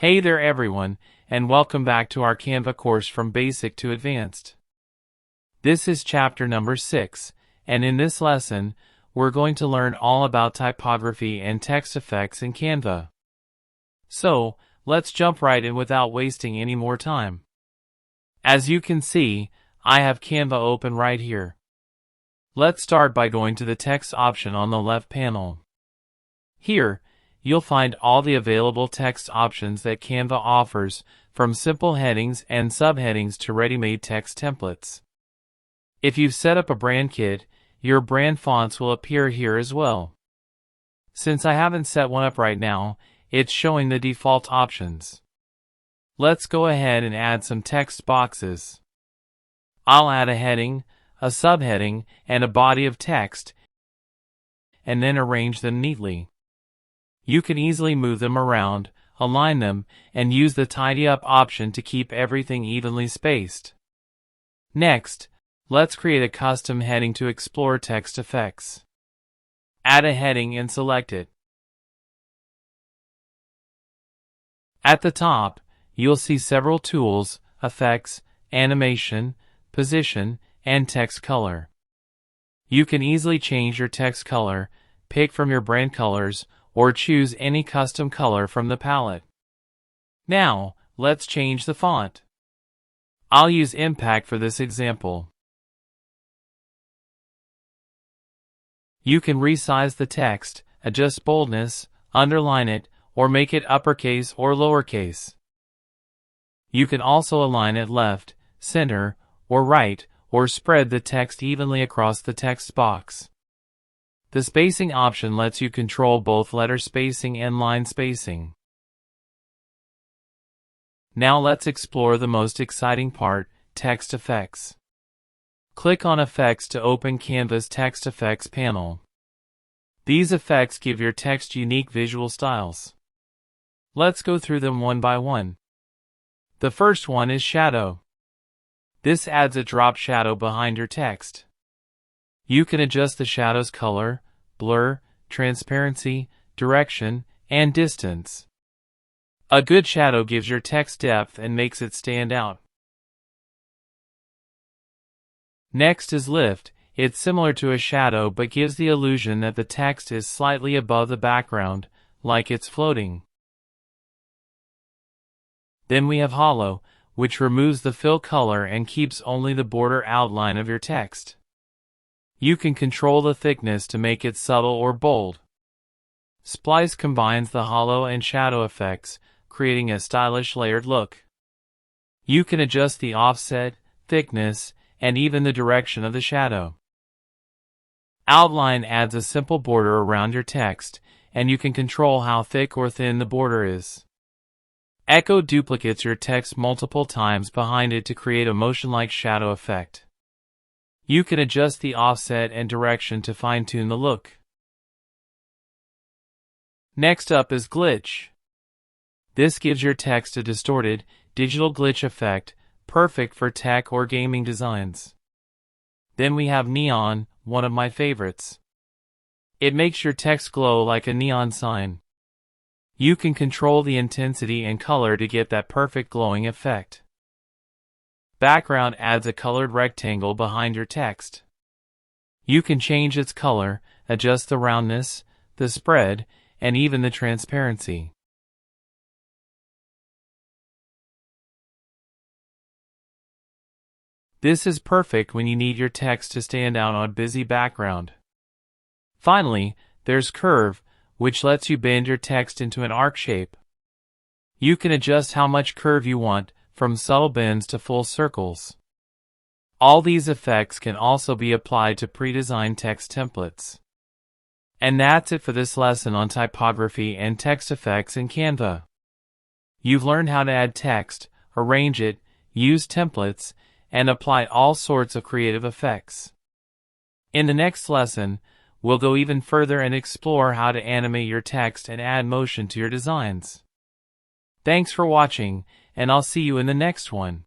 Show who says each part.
Speaker 1: Hey there everyone, and welcome back to our Canva course from Basic to Advanced. This is chapter number 6, and in this lesson, we're going to learn all about typography and text effects in Canva. So, let's jump right in without wasting any more time. As you can see, I have Canva open right here. Let's start by going to the text option on the left panel. Here, you'll find all the available text options that Canva offers, from simple headings and subheadings to ready-made text templates. If you've set up a brand kit, your brand fonts will appear here as well. Since I haven't set one up right now, it's showing the default options. Let's go ahead and add some text boxes. I'll add a heading, a subheading, and a body of text, and then arrange them neatly. You can easily move them around, align them, and use the Tidy Up option to keep everything evenly spaced. Next, let's create a custom heading to explore text effects. Add a heading and select it. At the top, you'll see several tools, effects, animation, position, and text color. You can easily change your text color, pick from your brand colors, or choose any custom color from the palette. Now, let's change the font. I'll use Impact for this example. You can resize the text, adjust boldness, underline it, or make it uppercase or lowercase. You can also align it left, center, or right, or spread the text evenly across the text box. The spacing option lets you control both letter spacing and line spacing. Now let's explore the most exciting part, text effects. Click on Effects to open Canva's Text Effects panel. These effects give your text unique visual styles. Let's go through them one by one. The first one is Shadow. This adds a drop shadow behind your text. You can adjust the shadow's color, blur, transparency, direction, and distance. A good shadow gives your text depth and makes it stand out. Next is Lift. It's similar to a shadow but gives the illusion that the text is slightly above the background, like it's floating. Then we have Hollow, which removes the fill color and keeps only the border outline of your text. You can control the thickness to make it subtle or bold. Splice combines the hollow and shadow effects, creating a stylish layered look. You can adjust the offset, thickness, and even the direction of the shadow. Outline adds a simple border around your text, and you can control how thick or thin the border is. Echo duplicates your text multiple times behind it to create a motion-like shadow effect. You can adjust the offset and direction to fine-tune the look. Next up is Glitch. This gives your text a distorted, digital glitch effect, perfect for tech or gaming designs. Then we have Neon, one of my favorites. It makes your text glow like a neon sign. You can control the intensity and color to get that perfect glowing effect. Background adds a colored rectangle behind your text. You can change its color, adjust the roundness, the spread, and even the transparency. This is perfect when you need your text to stand out on a busy background. Finally, there's Curve, which lets you bend your text into an arc shape. You can adjust how much curve you want, from subtle bends to full circles. All these effects can also be applied to pre-designed text templates. And that's it for this lesson on typography and text effects in Canva. You've learned how to add text, arrange it, use templates, and apply all sorts of creative effects. In the next lesson, we'll go even further and explore how to animate your text and add motion to your designs. Thanks for watching, and I'll see you in the next one.